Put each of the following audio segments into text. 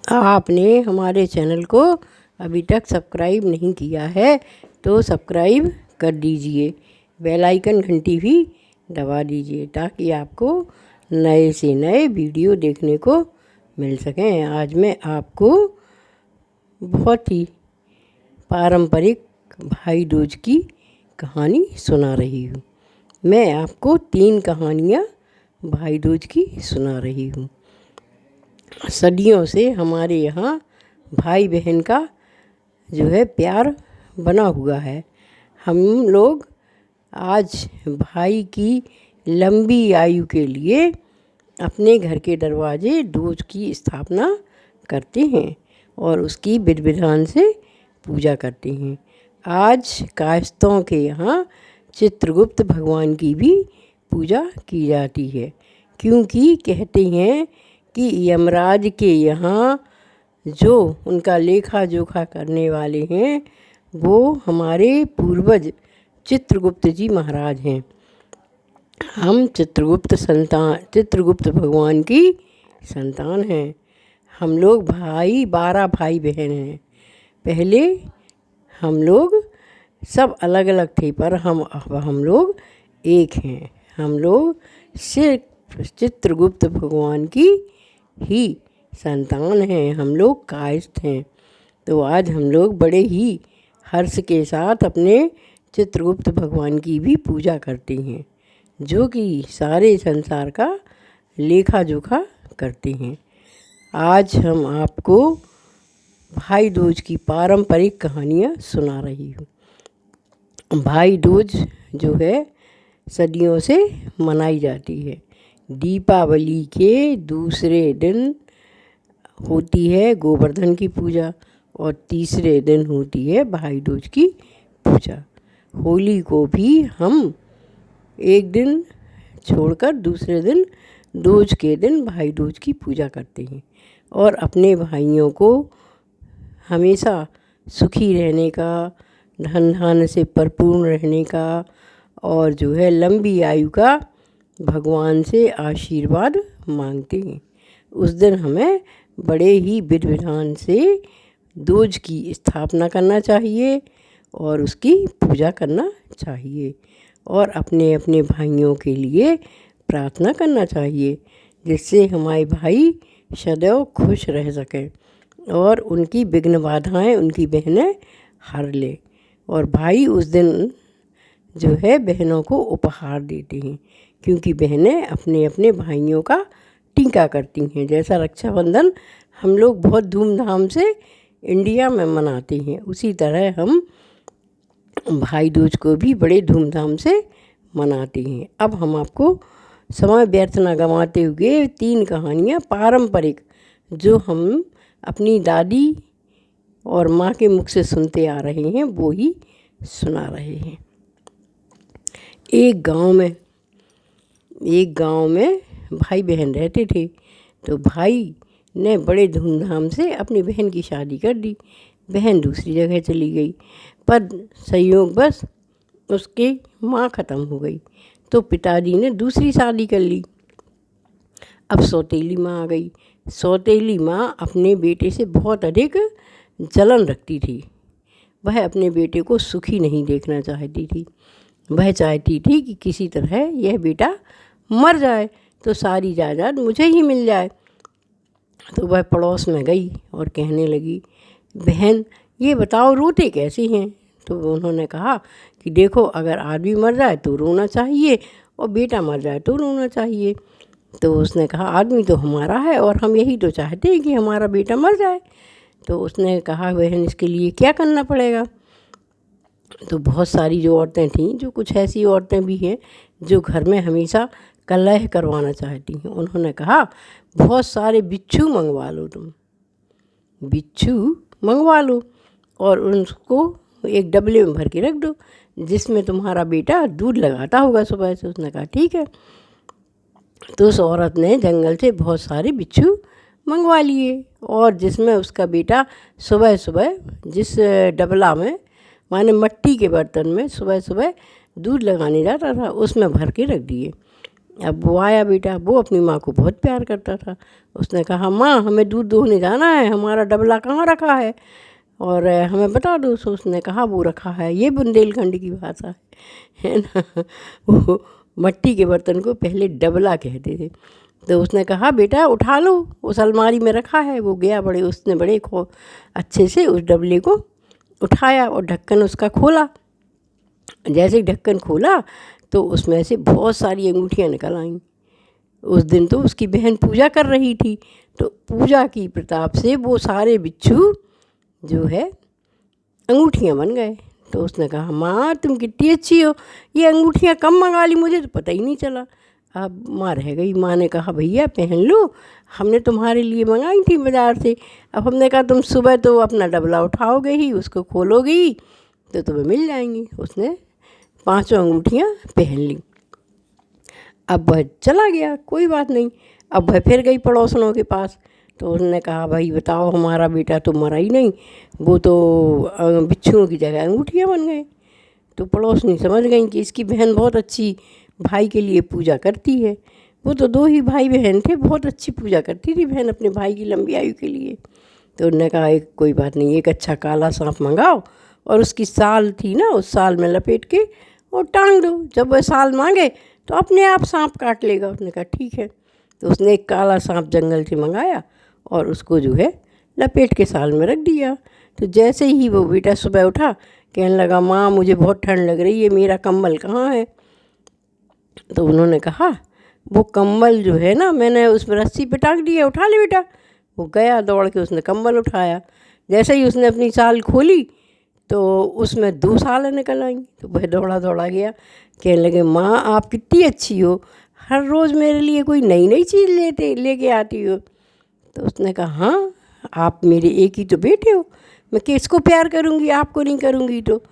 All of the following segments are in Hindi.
आपने हमारे चैनल को अभी तक सब्सक्राइब नहीं किया है तो सब्सक्राइब कर दीजिए, बेल आइकन घंटी भी दबा दीजिए ताकि आपको नए से नए वीडियो देखने को मिल सकें। आज मैं आपको बहुत ही पारंपरिक भाई दूज की कहानी सुना रही हूँ। मैं आपको 3 कहानियाँ भाई दूज की सुना रही हूँ। सदियों से हमारे यहाँ भाई बहन का जो है प्यार बना हुआ है। हम लोग आज भाई की लंबी आयु के लिए अपने घर के दरवाजे दूज की स्थापना करते हैं और उसकी विधि विधान से पूजा करते हैं। आज कायस्थों के यहाँ चित्रगुप्त भगवान की भी पूजा की जाती है, क्योंकि कहते हैं कि यमराज के यहाँ जो उनका लेखा जोखा करने वाले हैं वो हमारे पूर्वज चित्रगुप्त जी महाराज हैं। हम चित्रगुप्त भगवान की संतान हैं। हम लोग 12 भाई बहन हैं। पहले हम लोग सब अलग अलग थे, पर हम लोग एक हैं। हम लोग सिर्फ चित्रगुप्त भगवान की ही संतान हैं। हम लोग कायस्थ हैं। तो आज हम लोग बड़े ही हर्ष के साथ अपने चित्रगुप्त भगवान की भी पूजा करते हैं, जो कि सारे संसार का लेखा जोखा करते हैं। आज हम आपको भाई दूज की पारंपरिक कहानियाँ सुना रही हूँ। भाई दूज जो है सदियों से मनाई जाती है। दीपावली के दूसरे दिन होती है गोवर्धन की पूजा और तीसरे दिन होती है भाई दूज की पूजा। होली को भी हम एक दिन छोड़कर दूसरे दिन दूज के दिन भाई दूज की पूजा करते हैं और अपने भाइयों को हमेशा सुखी रहने का, धन धान्य से परिपूर्ण रहने का और जो है लंबी आयु का भगवान से आशीर्वाद मांगते हैं। उस दिन हमें बड़े ही विधि विधान से दूज की स्थापना करना चाहिए और उसकी पूजा करना चाहिए और अपने अपने भाइयों के लिए प्रार्थना करना चाहिए, जिससे हमारे भाई सदैव खुश रह सकें और उनकी विघ्न बाधाएं उनकी बहनें हर ले। और भाई उस दिन जो है बहनों को उपहार देते हैं, क्योंकि बहनें अपने अपने भाइयों का टीका करती हैं। जैसा रक्षाबंधन हम लोग बहुत धूमधाम से इंडिया में मनाते हैं, उसी तरह हम भाई दूज को भी बड़े धूमधाम से मनाते हैं। अब हम आपको समय व्यर्थ न गंवाते हुए 3 कहानियाँ पारंपरिक जो हम अपनी दादी और माँ के मुख से सुनते आ रहे हैं वो ही सुना रहे हैं। एक गांव में भाई बहन रहते थे। तो भाई ने बड़े धूमधाम से अपनी बहन की शादी कर दी। बहन दूसरी जगह चली गई, पर संयोगवश उसकी माँ ख़त्म हो गई तो पिताजी ने दूसरी शादी कर ली। अब सौतेली माँ आ गई। सौतेली माँ अपने बेटे से बहुत अधिक जलन रखती थी। वह अपने बेटे को सुखी नहीं देखना चाहती थी। वह चाहती थी कि किसी तरह यह बेटा मर जाए तो सारी जायदाद मुझे ही मिल जाए। तो वह पड़ोस में गई और कहने लगी, बहन ये बताओ रोते कैसे हैं? तो उन्होंने कहा कि देखो, अगर आदमी मर जाए तो रोना चाहिए और बेटा मर जाए तो रोना चाहिए। तो उसने कहा, आदमी तो हमारा है और हम यही तो चाहते हैं कि हमारा बेटा मर जाए। तो उसने कहा, बहन इसके लिए क्या करना पड़ेगा? तो बहुत सारी जो औरतें थीं, जो कुछ ऐसी औरतें भी हैं जो घर में हमेशा कलह करवाना चाहती हैं, उन्होंने कहा, बहुत सारे बिच्छू मंगवा लो, तुम बिच्छू मंगवा लो और उनको एक डबले में भर के रख दो जिसमें तुम्हारा बेटा दूध लगाता होगा सुबह से। उसने कहा ठीक है। तो उस औरत ने जंगल से बहुत सारे बिच्छू मंगवा लिए और जिसमें उसका बेटा सुबह सुबह जिस डबला में माने मिट्टी के बर्तन में सुबह सुबह दूध लगाने जाता था उसमें भर के रख दिए। अब वो आया बेटा, वो अपनी माँ को बहुत प्यार करता था। उसने कहा माँ हमें दूध दोहने जाना है, हमारा डबला कहाँ रखा है और हमें बता दो। सो उसने कहा वो रखा है, ये बुंदेलखंड की भाषा है ना। वो मट्टी के बर्तन को पहले डबला कहते थे। तो उसने कहा बेटा उठा लो, उस अलमारी में रखा है। वो गया, उसने बड़े अच्छे से उस डबले को उठाया और ढक्कन उसका खोला। जैसे ही ढक्कन खोला तो उसमें से बहुत सारी अंगूठियाँ निकल आईं। उस दिन तो उसकी बहन पूजा कर रही थी, तो पूजा की प्रताप से वो सारे बिच्छू जो है अंगूठियाँ बन गए। तो उसने कहा माँ तुम कितनी अच्छी हो, ये अंगूठियाँ कब मंगा ली, मुझे तो पता ही नहीं चला। अब माँ रह गई। माँ ने कहा भैया पहन लो, हमने तुम्हारे लिए मंगाई थी बाज़ार से। अब हमने कहा तुम सुबह तो अपना डबला उठाओगे ही, उसको खोलोगे ही तो तुम्हें मिल जाएंगी। उसने 5 अंगूठियाँ पहन ली। अब वह चला गया, कोई बात नहीं। अब वह फिर गई पड़ोसनों के पास। तो उन्होंने कहा भाई बताओ हमारा बेटा तो मरा ही नहीं, वो तो बिच्छुओं की जगह अंगूठियाँ बन गए। तो पड़ोसनी समझ गई कि इसकी बहन बहुत अच्छी भाई के लिए पूजा करती है। वो तो 2 ही भाई बहन थे, बहुत अच्छी पूजा करती थी बहन अपने भाई की लंबी आयु के लिए। तो उन्होंने कहा एक कोई बात नहीं, एक अच्छा काला सांप मंगाओ और उसकी साल थी ना, उस साल में लपेट के और टांग दो। जब वह साल मांगे तो अपने आप सांप काट लेगा। उसने कहा ठीक है। तो उसने एक काला सांप जंगल से मंगाया और उसको जो है लपेट के साल में रख दिया। तो जैसे ही वो बेटा सुबह उठा, कहने लगा माँ मुझे बहुत ठंड लग रही है, मेरा कंबल कहाँ है। तो उन्होंने कहा वो कंबल जो है ना मैंने उस पर रस्सी पे टांग दिया, उठा ले बेटा। वो गया दौड़ के, उसने कंबल उठाया। जैसे ही उसने अपनी साल खोली तो उसमें 2 सालें निकल आईं। तो वह दौड़ा दौड़ा गया, कहने लगे माँ आप कितनी अच्छी हो, हर रोज़ मेरे लिए कोई नई नई चीज़ लेके आती हो। तो उसने कहा हाँ आप मेरे एक ही तो बेटे हो, मैं किसको प्यार करूँगी, आपको नहीं करूँगी। तो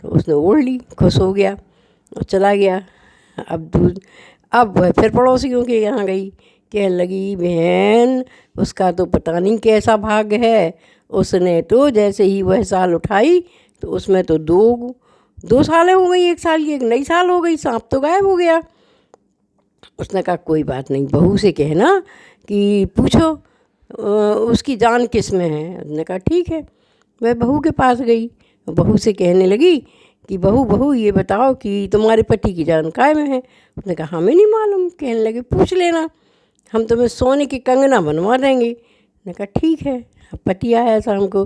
उसने ओढ़ ली, खुश हो गया और चला गया। अब वह फिर पड़ोसियों के यहाँ गई, कहने लगी बहन उसका तो पता नहीं कैसा भाग्य है, उसने तो जैसे ही वह साल उठाई तो उसमें तो 2 सालें हो गई, 1 साल की 1 नई साल हो गई, सांप तो गायब हो गया। उसने कहा कोई बात नहीं, बहू से कहना कि पूछो उसकी जान किस में है। उसने कहा ठीक है। वह बहू के पास गई, बहू से कहने लगी कि बहू ये बताओ कि तुम्हारे पति की जान काय में है। उसने कहा हमें नहीं मालूम। कहने लगे पूछ लेना, हम तुम्हें सोने की कंगना बनवा देंगे। मैंने कहा ठीक है। अब पति आया शाम को,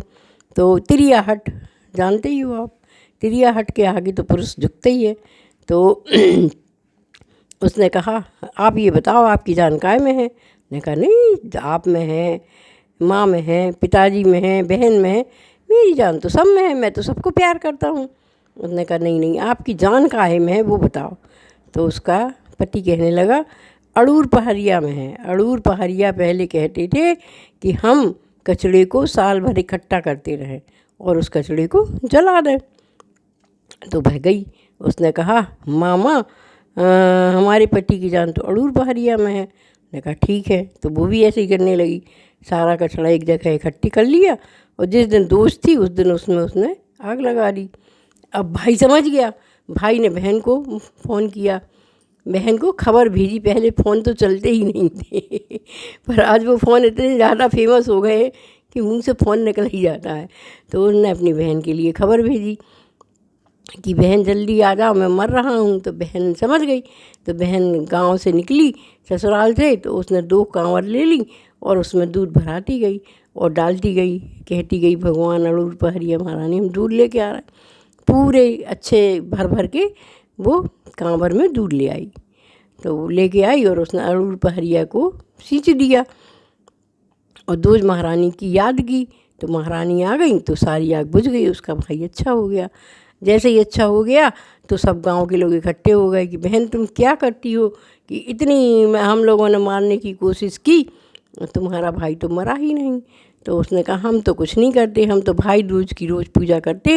तो तिरियाहट जानते ही हो आप, तिरियाहट के आगे तो पुरुष झुकते ही है। तो उसने कहा आप ये बताओ आपकी जान काय में है। मैंने कहा नहीं आप में है, माँ में है, पिताजी में है, बहन में है, मेरी जान तो सब में है, मैं तो सबको प्यार करता हूँ। उसने कहा नहीं आपकी जान काहे में है वो बताओ। तो उसका पति कहने लगा अड़ूर पहाड़िया में है। अड़ूर पहाड़िया पहले कहते थे कि हम कचड़े को साल भर इकट्ठा करते रहें और उस कचड़े को जला दें। तो वह गई, उसने कहा मामा हमारे पति की जान तो अड़ूर पहाड़िया में है। मैंने कहा ठीक है। तो वो भी ऐसे ही करने लगी, सारा कचड़ा एक जगह इकट्ठी कर लिया और जिस दिन दोस्त थी उस दिन उसने आग लगा दी। अब भाई समझ गया, भाई ने बहन को फ़ोन किया, बहन को खबर भेजी। पहले फ़ोन तो चलते ही नहीं थे पर आज वो फ़ोन इतने ज़्यादा फेमस हो गए कि मुंह से फ़ोन निकल ही जाता है। तो उन्होंने अपनी बहन के लिए खबर भेजी कि बहन जल्दी आ जाओ मैं मर रहा हूँ। तो बहन समझ गई। तो बहन गांव से निकली ससुराल से, तो उसने 2 कांवर ले ली और उसमें दूध भराती गई और डालती गई, कहती गई भगवान अड़ूर पहाड़िया महारानी हम दूध लेके आ रहे हैं। पूरे अच्छे भर भर के वो कांवर में दूध ले आई। तो वो लेके आई और उसने अड़ूर पहाड़िया को सींच दिया और दूज महारानी की याद की। तो महारानी आ गई तो सारी आग बुझ गई, उसका भाई अच्छा हो गया। जैसे ही अच्छा हो गया तो सब गांव के लोग इकट्ठे हो गए कि बहन तुम क्या करती हो कि इतनी हम लोगों ने मारने की कोशिश की, तुम्हारा भाई तो मरा ही नहीं। तो उसने कहा हम तो कुछ नहीं करते, हम तो भाई दूज की रोज़ पूजा करते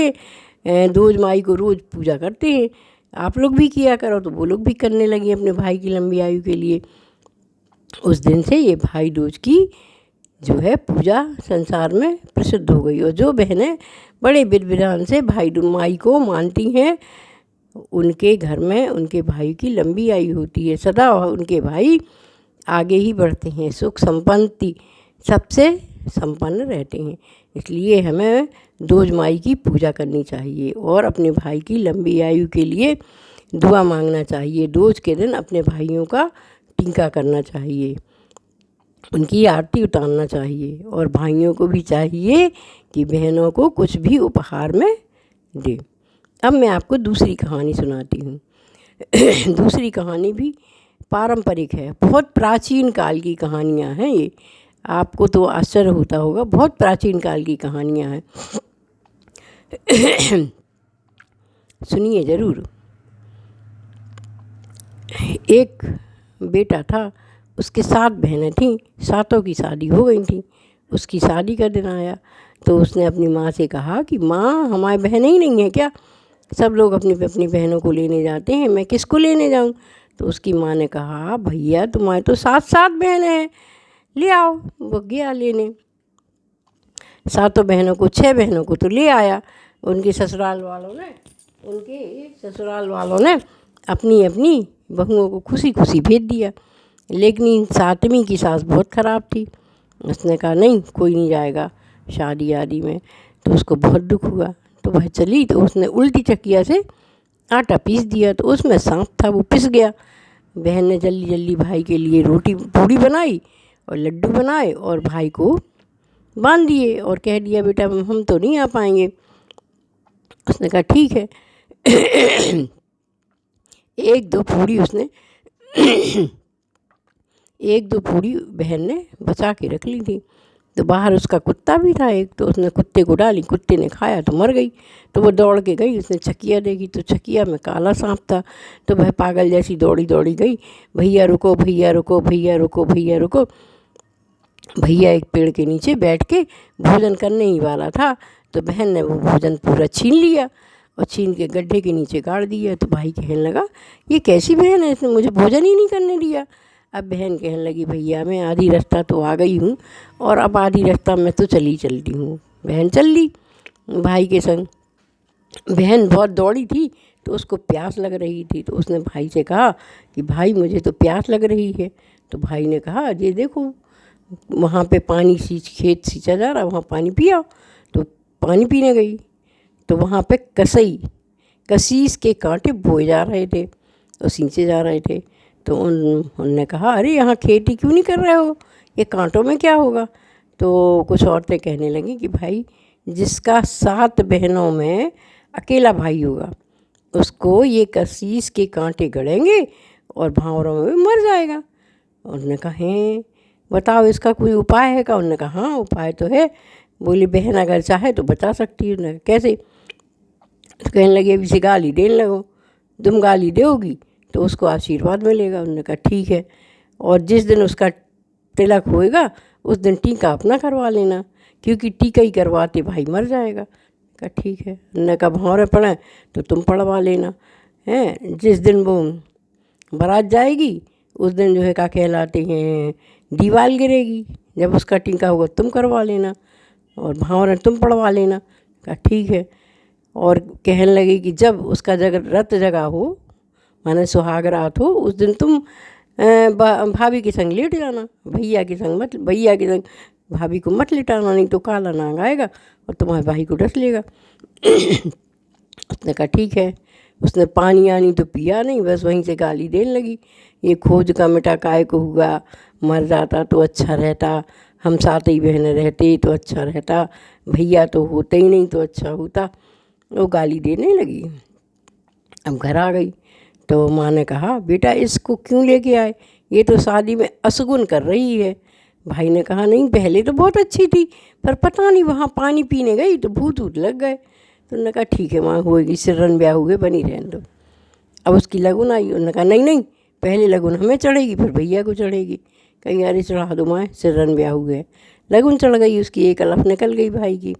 हैं, दूज माई को रोज़ पूजा करते हैं, आप लोग भी किया करो। तो वो लोग भी करने लगे अपने भाई की लंबी आयु के लिए। उस दिन से ये भाई दूज की जो है पूजा संसार में प्रसिद्ध हो गई और जो बहनें बड़े विधि विधान से भाई माई को मानती हैं उनके घर में उनके भाई की लंबी आयु होती है, सदा उनके भाई आगे ही बढ़ते हैं, सुख संपत्ति सबसे संपन्न रहते हैं। इसलिए हमें दोज माई की पूजा करनी चाहिए और अपने भाई की लंबी आयु के लिए दुआ मांगना चाहिए। दोज के दिन अपने भाइयों का टीका करना चाहिए, उनकी आरती उतारना चाहिए और भाइयों को भी चाहिए कि बहनों को कुछ भी उपहार में दे। अब मैं आपको दूसरी कहानी सुनाती हूँ। दूसरी कहानी भी पारंपरिक है, बहुत प्राचीन काल की कहानियाँ हैं ये। आपको तो आश्चर्य होता होगा, बहुत प्राचीन काल की कहानियाँ हैं। सुनिए ज़रूर। एक बेटा था, उसके 7 बहनें थीं, सातों की शादी हो गई थी। उसकी शादी का दिन आया तो उसने अपनी माँ से कहा कि माँ, हमारी बहनें ही नहीं हैं क्या? सब लोग अपनी अपनी बहनों को लेने जाते हैं, मैं किसको लेने जाऊँ? तो उसकी माँ ने कहा, भैया तुम्हारे तो 7 बहनें हैं, ले आओ। वो गया लेने, 7 बहनों को, 6 बहनों को तो ले आया। उनके ससुराल वालों ने अपनी अपनी बहुओं को खुशी खुशी भेज दिया। लेकिन 7वीं की सास बहुत ख़राब थी। उसने कहा नहीं, कोई नहीं जाएगा शादी आदि में। तो उसको बहुत दुख हुआ। तो वह चली तो उसने उल्टी चक्किया से आटा पीस दिया, तो उसमें सांप था, वो पिस गया। बहन ने जल्दी जल्दी भाई के लिए रोटी पूड़ी बनाई और लड्डू बनाए और भाई को बांध दिए और कह दिया, बेटा हम तो नहीं आ पाएंगे। उसने कहा ठीक है। एक दो पूड़ी बहन ने बचा के रख ली थी। तो बाहर उसका कुत्ता भी था एक, तो उसने कुत्ते को डाली, कुत्ते ने खाया तो मर गई। तो वो दौड़ के गई, उसने चकिया देखी तो चकिया में काला सांप था। तो वह पागल जैसी दौड़ी गई, भैया रुको, भैया रुको, भैया रुको, भैया रुको। भैया एक पेड़ के नीचे बैठ के भोजन करने ही वाला था, तो बहन ने वो भोजन पूरा छीन लिया और छीन के गड्ढे के नीचे गाड़ दिया। तो भाई कहने लगा, ये कैसी बहन है, इसने मुझे भोजन ही नहीं करने दिया। अब बहन कहने लगी, भैया मैं आधी रास्ता तो आ गई हूँ और अब आधी रास्ता मैं तो चलती हूँ। बहन चल ली भाई के संग। बहन बहुत दौड़ी थी तो उसको प्यास लग रही थी, तो उसने भाई से कहा कि भाई मुझे तो प्यास लग रही है। तो भाई ने कहा, ये देखो वहाँ पे पानी खेत सींचा जा रहा, वहाँ पानी पिया। तो पानी पीने गई तो वहाँ पे कसीस के कांटे बोए जा रहे थे और सींचे जा रहे थे। तो उनने कहा, अरे यहाँ खेती क्यों नहीं कर रहे हो, ये कांटों में क्या होगा? तो कुछ औरतें कहने लगी कि भाई जिसका 7 बहनों में अकेला भाई होगा उसको ये कसीस के कांटे गड़ेंगे और भांवरों में भी मर जाएगा। उन्होंने कहा, हैं बताओ इसका कोई उपाय है क्या? उन्होंने कहा, हाँ उपाय तो है। बोली, बहन अगर चाहे तो बता सकती है। उन्होंने कैसे? तो कहने लगे, अभी से गाली देने लगो, तुम गाली दोगी तो उसको आशीर्वाद मिलेगा। उन्होंने कहा ठीक है, और जिस दिन उसका तिलक होएगा उस दिन टीका अपना करवा लेना, क्योंकि टीका ही करवाते भाई मर जाएगा। कहा ठीक है। उन्होंने कहा भावरे पड़े तो तुम पढ़वा लेना हैं। जिस दिन वो बारात जाएगी उस दिन जो है क्या कहलाते हैं, दीवाल गिरेगी, जब उसका टीका होगा तुम करवा लेना और भावरे तुम पढ़वा लेना। कहा ठीक है। और कहने लगे कि जब उसका रत जगा हो, माने सुहाग रात हो, उस दिन तुम भाभी के संग लेट जाना, भैया के संग भाभी को मत लिटाना, नहीं तो काला नाग आएगा और तुम्हारे भाई को डस लेगा। उसने कहा ठीक है। उसने पानी आनी तो पिया नहीं, बस वहीं से गाली देने लगी, ये खोज का मिटा काय को हुआ, मर जाता तो अच्छा रहता, हम 7 ही बहनें रहते तो अच्छा रहता, भैया तो होते ही नहीं तो अच्छा होता। वो गाली देने लगी। अब घर आ गई तो माँ ने कहा, बेटा इसको क्यों लेके आए, ये तो शादी में अशगुन कर रही है। भाई ने कहा, नहीं पहले तो बहुत अच्छी थी, पर पता नहीं वहाँ पानी पीने गई तो भूत लग गए। तो उन्होंने कहा ठीक है माँ, होएगी, सिरन ब्याह हुए बनी रहने दो। अब उसकी लगुन आई। उन्होंने कहा नहीं, पहले लगुन हमें चढ़ेगी फिर भैया को चढ़ेगी। कहीं अरे चढ़ा दो माँ, सिरन ब्याह हुए। लगुन चढ़ गई उसकी, एक अलफ निकल गई भाई की।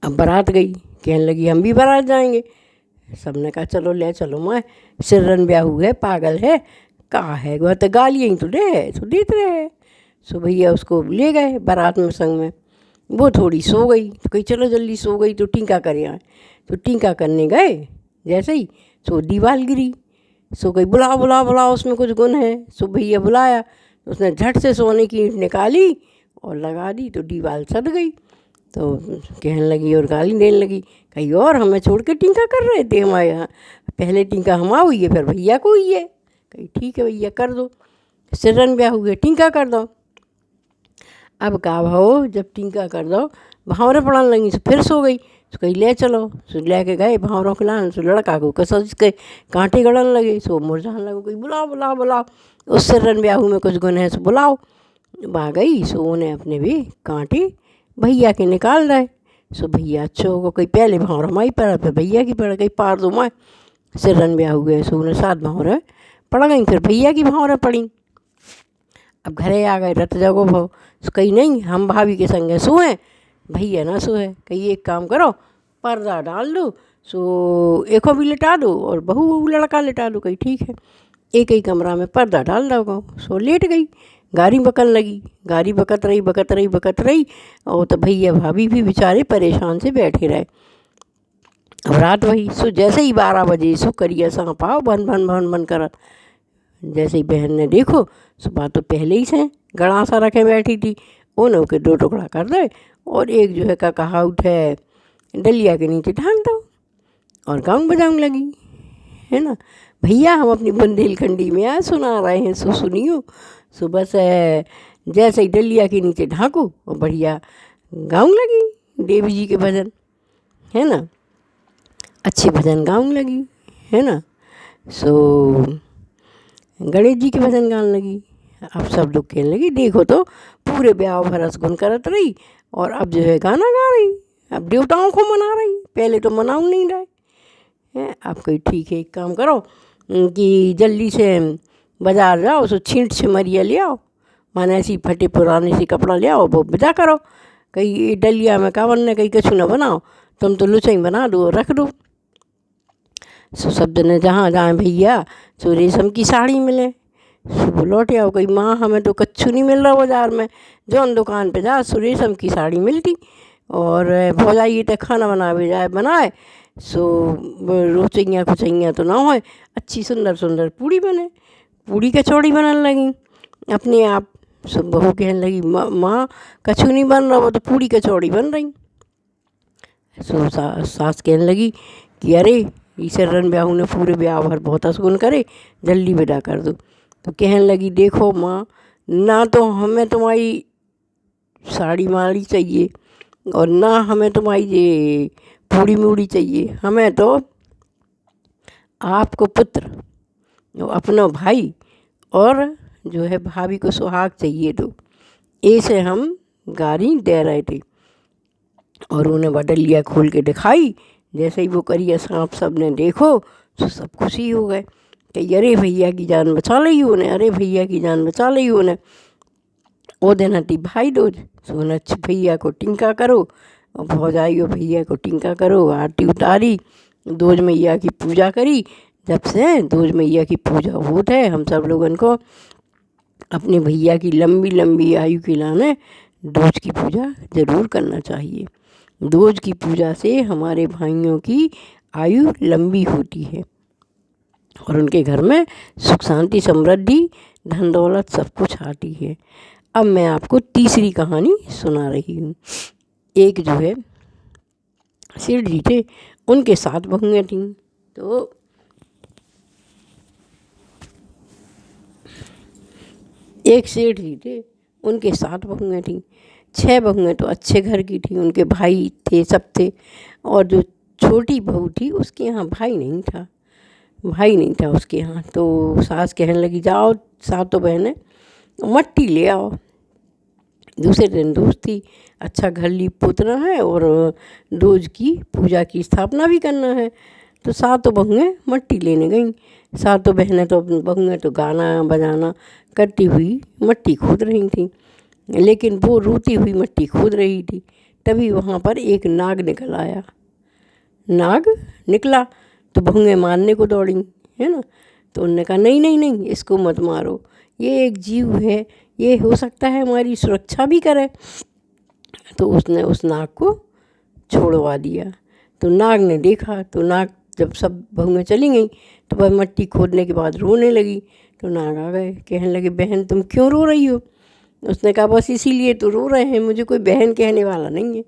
अब बारात गई, कहने लगी हम भी बारात जाएंगे। सबने कहा चलो ले चलो माँ, सिरन ब्याह हुए, पागल है कहाँ है, वह तो गालियाँ ही तो देते रहे। सो भैया उसको ले गए बारात में संग में। वो थोड़ी सो गई तो कही चलो जल्दी, सो गई तो टीका करे आए। तो टीका करने गए, जैसे ही सो दीवाल गिरी। सो कही बुलाओ बुलाओ बुलाओ, उसमें कुछ गुण है। सो भैया बुलाया तो उसने झट से सोने की ईंट निकाली और लगा दी तो दीवाल सद गई। तो कहने लगी और गाली देने लगी, कहीं और हमें छोड़ के टीका कर रहे थे हमारे यहाँ, पहले टीका हमारा हुई है फिर भैया को हुई है। कहीं ठीक है भैया कर दो, सिरन ब्याह हुए टीका कर दो। अब कहा भाव जब टीका कर दो, भावरें पड़ने लगी तो फिर सो गई। तो कहीं ले चलो, सो ले के गए भावरों के लान। सो लड़का को कसो जिसके कांटे गड़न लगे, सो मुरझाने लगे, कहीं बुलाओ बुलाओ बुलाओ, उस सिरन ब्याहू में कुछ गुण है सो बुलाओ। वहाँ गई सो उन्हें अपने भी कांटे भैया के निकाल रहे। सो भैया अच्छो को कहीं पहले भावर हमारी पड़ा, फिर भैया की पड़ गई, पार दो माँ सिरन ब्याह हुए। सो उन्हें 7 भावरें पड़ गई, फिर भैया की भावरें पड़ी। अब घरे आ गए, रत जगो भाव। कहीं नहीं हम भाभी के संगे सोएं, भैया ना सोए। कहीं एक काम करो, पर्दा डाल दो, सो एको भी लिटा दो और बहू लड़का लिटा दो। कहीं ठीक है, एक ही कमरा में पर्दा डाल दो। सो लेट गई, गाड़ी बकन लगी, गाड़ी बकत रही बकत रही बकत रही। और तो भैया भाभी भी बेचारे परेशान से बैठे रहे। अब रात वही। सो जैसे ही 12 बजे सो करिया सांप आओ बन बन बन बन कर। जैसे ही बहन ने देखो, सुबह तो पहले ही से गड़ा सा रखे बैठी थी, उन्हों के 2 टुकड़ा कर दे और एक जो है का कहा उठे डलिया के नीचे ढांक दो और गाउन बजाऊं लगी, है ना। भैया हम अपनी बुंदेलखंडी में आज सुना रहे हैं, सो सुनियो। सुबह से जैसे ही डलिया के नीचे ढांकू और बढ़िया गाउन लगी देवी जी के भजन, है ना, अच्छे भजन गाउन लगी, है ना। सो गणेश जी के भजन गाने लगी। अब सब लोग कहने लगी देखो तो पूरे ब्याह भरस गुन करत रही और अब जो है गाना गा रही, अब देवताओं को मना रही, पहले तो मनाऊ नहीं रहे हैं। अब कोई ठीक है, एक काम करो कि जल्दी से बाजार जाओ, सो छींट छिमरिया ले आओ, माने ऐसी फटे पुराने सी कपड़ा ले आओ, वो बजा करो। कहीं डलिया में कावन ने कहीं कछु न बनाओ, तुम तो लुचाई बना दो और रख दो। सो सब जने जहाँ जाए भैया सो रेशम की साड़ी मिले, सो लौटे आओ। कहीं माँ हमें तो कच्छू नहीं मिल रहा बाजार में, जौन दुकान पे जा सो रेशम की साड़ी मिलती। और भौजाई तो खाना बनावे जाए बनाए, सो रोचैया कुचैया तो ना होए, अच्छी सुंदर सुंदर पूड़ी बने, पूड़ी कचौड़ी बनने लगी अपने आप। सब बहू कहने लगी माँ कछु नहीं बन रहा, वो तो पूड़ी कचौड़ी बन रही। सो सास कहने लगी कि अरे ईसरन ब्याहू ने पूरे ब्याह भर बहुत असगुन करे, जल्दी विदा कर दो। तो कहने लगी देखो माँ, ना तो हमें तुम्हारी साड़ी माड़ी चाहिए और ना हमें तुम्हारी ये पूड़ी मूड़ी चाहिए, हमें तो आपको पुत्र अपना भाई और जो है भाभी को सुहाग चाहिए। तो ऐसे हम गारी दे रहे थे और उन्हें बटलिया खोल के दिखाई। जैसे ही वो करिया सांप सब ने देखो तो सब खुशी हो गए कि अरे भैया की जान बचा ली उन्हें, अरे भैया की जान बचा ली उन्हें। वो दिन थी भाई दूज, सोना भैया को टिंका करो और भौजाइयो भैया को टिंका करो, आरती उतारी, दूज मैया की पूजा करी। जब से दूज मैया की पूजा होती है, हम सब लोगों को अपने भैया की लंबी लंबी आयु के लाने दूज की पूजा ज़रूर करना चाहिए। दूज की पूजा से हमारे भाइयों की आयु लंबी होती है और उनके घर में सुख शांति समृद्धि धन दौलत सब कुछ आती है। अब मैं आपको तीसरी कहानी सुना रही हूँ। एक जो है सेठ जी थे, उनके 7 बहुएँ थीं। तो एक सेठ जी थे, उनके 7 बहुएँ थीं। 6 बहुएँ तो अच्छे घर की थी, उनके भाई थे, सब थे। और जो छोटी बहू थी उसके यहाँ भाई नहीं था उसके यहाँ। तो सास कहने लगी जाओ 7 बहनें मट्टी ले आओ। दूसरे दिन दूज थी, अच्छा घर लीप पोतना है और दूज की पूजा की स्थापना भी करना है। तो 7 बहुएँ मट्टी लेने गईं। 7 बहनें तो बहुएँ तो गाना बजाना करती हुई मट्टी खोद रही थीं, लेकिन वो रोती हुई मट्टी खोद रही थी। तभी वहाँ पर एक नाग निकल आया। नाग निकला तो बहुएँ मारने को दौड़ी, है ना। तो उन्होंने कहा नहीं नहीं नहीं, इसको मत मारो, ये एक जीव है, ये हो सकता है हमारी सुरक्षा भी करे। तो उसने उस नाग को छोड़वा दिया। तो नाग ने देखा तो नाग जब सब बहुएं चली गई तो वह मट्टी खोदने के बाद रोने लगी। तो नाग आ गए, कहने लगे बहन तुम क्यों रो रही हो? उसने कहा बस इसीलिए तो रो रहे हैं, मुझे कोई बहन कहने वाला नहीं है।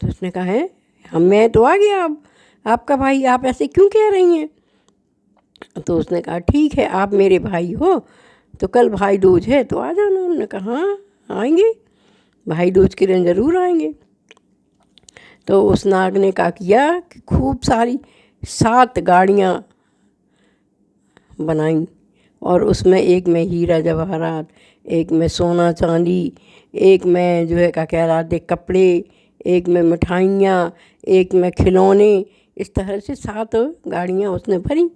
तो उसने कहा है मैं तो आ गया, अब आपका भाई, आप ऐसे क्यों कह रही हैं? तो उसने कहा ठीक है, आप मेरे भाई हो तो कल भाई दूज है तो आ जाना। उन्होंने कहा हाँ आएंगे, भाई दूज के दिन ज़रूर आएंगे। तो उस नाग ने क्या किया कि खूब सारी 7 गाड़ियाँ बनाई, और उसमें एक में हीरा जवाहरात, एक में सोना चांदी, एक में जो है क्या कहलाते कपड़े, एक में मिठाइयाँ, एक में खिलौने। इस तरह से 7 गाड़ियाँ उसने भरी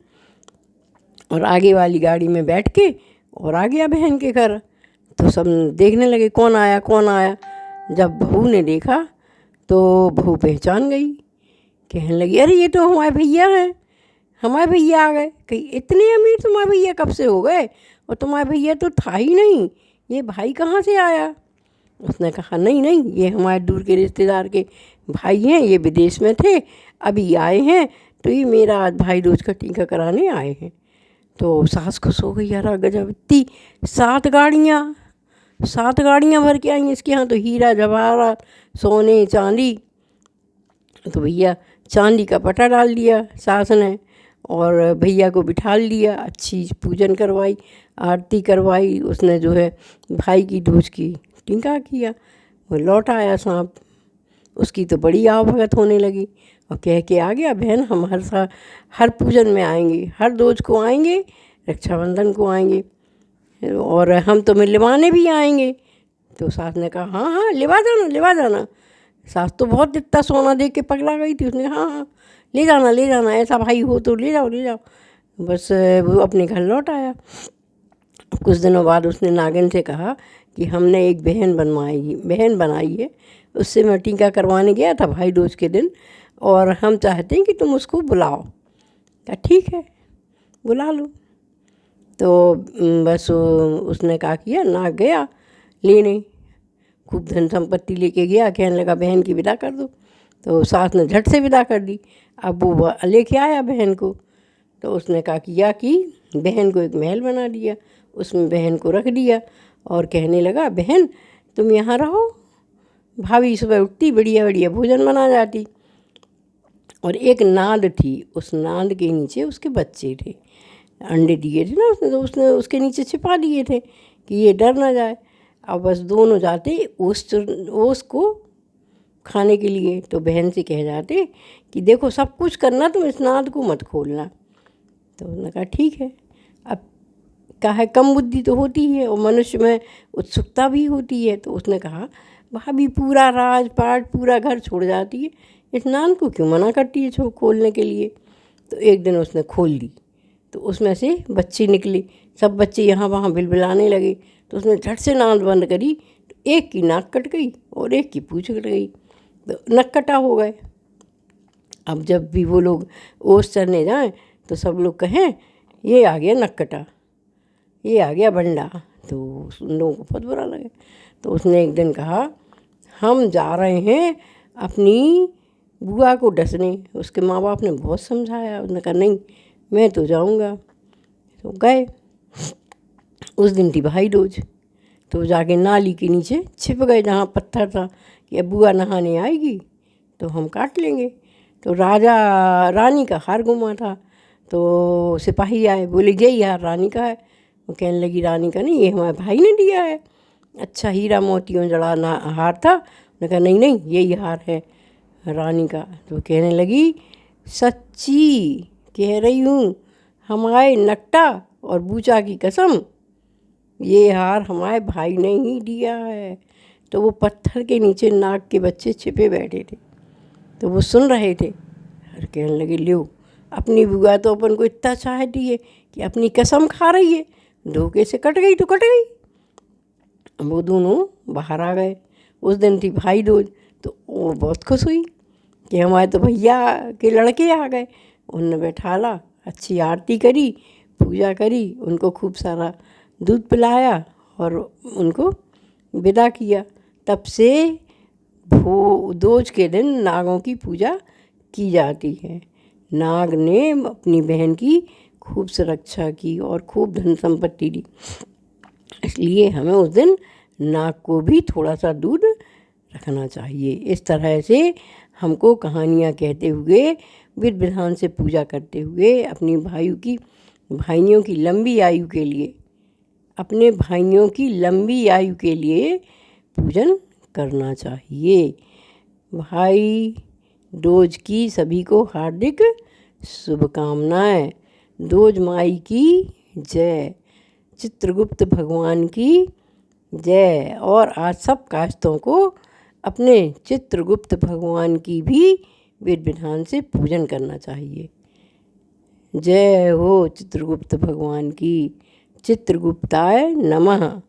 और आगे वाली गाड़ी में बैठ के और आ गया बहन के घर। तो सब देखने लगे कौन आया कौन आया। जब बहू ने देखा तो बहू पहचान गई, कहने लगी अरे ये तो हमारे भैया हैं, हमारे भैया आ गए। कही इतने अमीर तुम्हारे भैया कब से हो गए, और तुम्हारे भैया तो था ही नहीं, ये भाई कहाँ से आया? उसने कहा नहीं नहीं, ये हमारे दूर के रिश्तेदार के भाई हैं, ये विदेश में थे अभी आए हैं, तो ये मेरा आज भाई दूज का टीका कराने आए हैं। तो सास खुश हो गई, यार गजब, इतनी 7 गाड़ियाँ भर के आई इसके यहाँ तो हीरा जवाहरात सोने चांदी। तो भैया चांदी का पटा डाल दिया सास ने, और भैया को बिठा लिया, अच्छी पूजन करवाई, आरती करवाई, उसने जो है भाई की दूज की टीका किया। वो लौट आया सांप, उसकी तो बड़ी आव भगत होने लगी और कह के आ गया बहन हम हर पूजन में आएंगे, हर दूज को आएंगे, रक्षाबंधन को आएंगे, और हम तो मिलवाने भी आएंगे। तो सास ने कहा हाँ हाँ लिवा जाना लिवा जाना। सास तो बहुत इतना सोना देख के पगला गई थी, उसने हाँ हाँ ले जाना, ऐसा भाई हो तो ले जाओ। बस वो अपने घर लौट आया। कुछ दिनों बाद उसने नागिन से कहा कि हमने एक बहन बनाई है, उससे मैं टीका करवाने गया था भाई दूज के दिन, और हम चाहते हैं कि तुम उसको बुलाओ। कहा ठीक है बुला लो। तो बस उसने कहा किया, नाग गया लेने, खूब धन संपत्ति लेके गया, कहने लगा बहन की विदा कर दो। तो सास ने झट से विदा कर दी। अब वो लेके आया बहन को, तो उसने कहा किया कि बहन को एक महल बना दिया, उसमें बहन को रख दिया और कहने लगा बहन तुम यहाँ रहो, भाभी सुबह उठती बढ़िया बढ़िया भोजन बना जाती। और एक नाद थी, उस नाद के नीचे उसके बच्चे थे, अंडे दिए थे ना उसने, तो उसने उसके नीचे छिपा दिए थे कि ये डर ना जाए। अब बस दोनों जाते ओस को खाने के लिए, तो बहन से कह जाते कि देखो सब कुछ करना, तुम इस नाद को मत खोलना। तो उसने कहा ठीक है। अब कहा कम बुद्धि तो होती है और मनुष्य में उत्सुकता भी होती है। तो उसने कहा भाभी पूरा राजपाट पूरा घर छोड़ जाती है, इस नाद को क्यों मना करती है खोलने के लिए? तो एक दिन उसने खोल दी, तो उसमें से बच्चे निकले, सब बच्चे यहाँ वहाँ बिलबिलाने लगे। तो उसने झट से नाद बंद करी, तो एक की नाक कट गई और एक की पूँछ कट गई, तो नक कटा हो गए। अब जब भी वो लोग ओस चढ़ने जाएं तो सब लोग कहें ये आ गया नक्कटा, ये आ गया बंडा, तो उन लोगों को बहुत बुरा लगे। तो उसने एक दिन कहा हम जा रहे हैं अपनी बुआ को डसने। उसके माँ बाप ने बहुत समझाया, उसने कहा नहीं मैं तो जाऊँगा। तो गए। उस दिन थी भाई दूज, तो जाके नाली के नीचे छिप गए जहाँ पत्थर था कि अब बुआ नहाने आएगी तो हम काट लेंगे। तो राजा रानी का हार गुमा था, तो सिपाही आए, बोले यही हार रानी का है। वो कहने लगी रानी का नहीं, ये हमारे भाई ने दिया है, अच्छा हीरा मोतियों जड़ा ना हार था। उन्होंने कहा नहीं नहीं यही हार है रानी का। तो कहने लगी सच्ची कह रही हूँ, हमारे नक्टा और बूचा की कसम, ये हार हमारे भाई ने ही दिया है। तो वो पत्थर के नीचे नाग के बच्चे छिपे बैठे थे, तो वो सुन रहे थे और कहने लगे लो अपनी बुआ तो अपन को इतना चाहती है कि अपनी कसम खा रही है, धोखे से कट गई तो कट गई। वो दोनों बाहर आ गए। उस दिन थी भाई दूज, तो वो बहुत खुश हुई कि हमारे तो भैया के लड़के आ गए। उनने बैठाला, अच्छी आरती करी, पूजा करी, उनको खूब सारा दूध पिलाया और उनको विदा किया। तब से दूज के दिन नागों की पूजा की जाती है। नाग ने अपनी बहन की खूब सुरक्षा की और खूब धन संपत्ति दी। इसलिए हमें उस दिन नाग को भी थोड़ा सा दूध रखना चाहिए। इस तरह से हमको कहानियाँ कहते हुए, विधि विधान से पूजा करते हुए अपनी भाइयों की लंबी आयु के लिए, अपने भाइयों की लंबी आयु के लिए पूजन करना चाहिए। भाई दूज की सभी को हार्दिक शुभकामनाएं। दूज माई की जय, चित्रगुप्त भगवान की जय। और आज सब कास्तों को अपने चित्रगुप्त भगवान की भी विधि विधान से पूजन करना चाहिए। जय हो चित्रगुप्त भगवान की। चित्रगुप्ताय नमः।